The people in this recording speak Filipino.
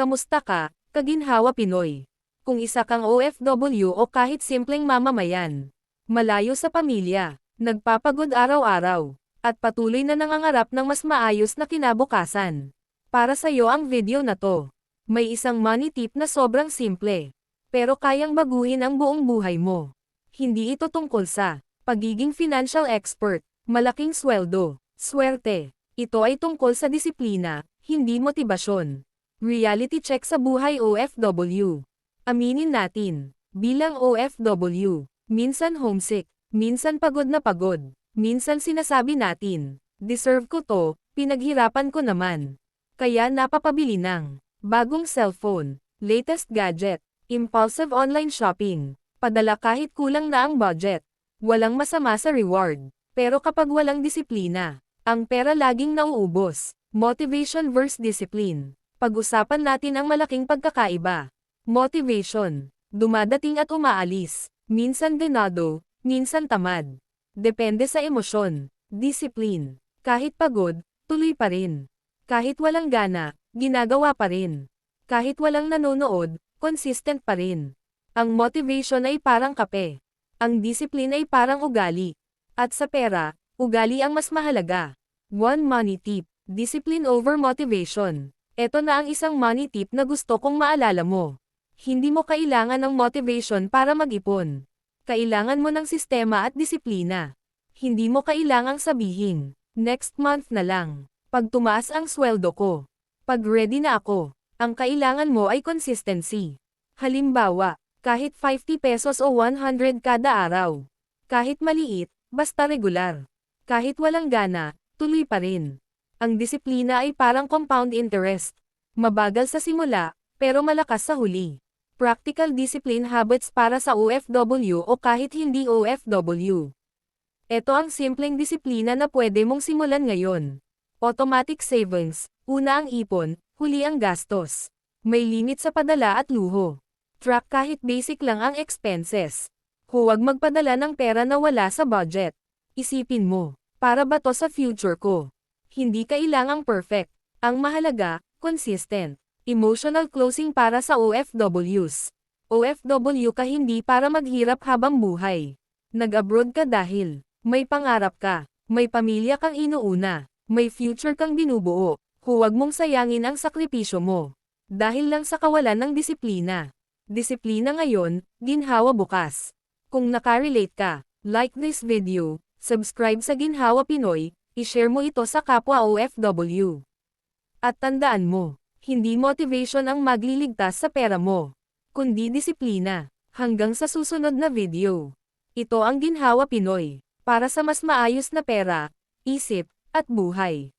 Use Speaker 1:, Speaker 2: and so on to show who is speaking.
Speaker 1: Kamusta ka, kaginhawa Pinoy? Kung isa kang OFW o kahit simpleng mamamayan, malayo sa pamilya, nagpapagod araw-araw, at patuloy na nangangarap ng mas maayos na kinabukasan. Para sa'yo ang video na to. May isang money tip na sobrang simple, pero kayang baguhin ang buong buhay mo. Hindi ito tungkol sa pagiging financial expert, malaking sweldo, swerte. Ito ay tungkol sa disiplina, hindi motibasyon. Reality check sa buhay OFW. Aminin natin, bilang OFW, minsan homesick, minsan pagod na pagod, minsan sinasabi natin, deserve ko to, pinaghirapan ko naman. Kaya napapabili ng bagong cellphone, latest gadget, impulsive online shopping, padala kahit kulang na ang budget. Walang masama sa reward, pero kapag walang disiplina, ang pera laging nauubos. Motivation versus discipline. Pag-usapan natin ang malaking pagkakaiba. Motivation. Dumadating at umaalis. Minsan denado, minsan tamad. Depende sa emosyon. Discipline. Kahit pagod, tuloy pa rin. Kahit walang gana, ginagawa pa rin. Kahit walang nanonood, consistent pa rin. Ang motivation ay parang kape. Ang discipline ay parang ugali. At sa pera, ugali ang mas mahalaga. One money tip. Discipline over motivation. Ito na ang isang money tip na gusto kong maalala mo. Hindi mo kailangan ng motivation para mag-ipon. Kailangan mo ng sistema at disiplina. Hindi mo kailangang sabihin, next month na lang, pag tumaas ang sweldo ko. Pag ready na ako, ang kailangan mo ay consistency. Halimbawa, kahit 50 pesos o 100 kada araw. Kahit maliit, basta regular. Kahit walang gana, tuloy pa rin. Ang disiplina ay parang compound interest. Mabagal sa simula, pero malakas sa huli. Practical discipline habits para sa OFW o kahit hindi OFW. Ito ang simpleng disiplina na pwede mong simulan ngayon. Automatic savings, una ang ipon, huli ang gastos. May limit sa padala at luho. Track kahit basic lang ang expenses. Huwag magpadala ng pera na wala sa budget. Isipin mo, para ba to sa future ko? Hindi kailangang perfect. Ang mahalaga, consistent. Emotional closing para sa OFWs. OFW ka hindi para maghirap habang buhay. Nag-abroad ka dahil may pangarap ka, may pamilya kang inuuna, may future kang binubuo. Huwag mong sayangin ang sakripisyo mo. Dahil lang sa kawalan ng disiplina. Disiplina ngayon, ginhawa bukas. Kung nakarelate ka, like this video, subscribe sa Ginhawa Pinoy, i-share mo ito sa kapwa OFW. At tandaan mo, hindi motivation ang magliligtas sa pera mo, kundi disiplina. Hanggang sa susunod na video. Ito ang Ginhawa Pinoy, para sa mas maayos na pera, isip, at buhay.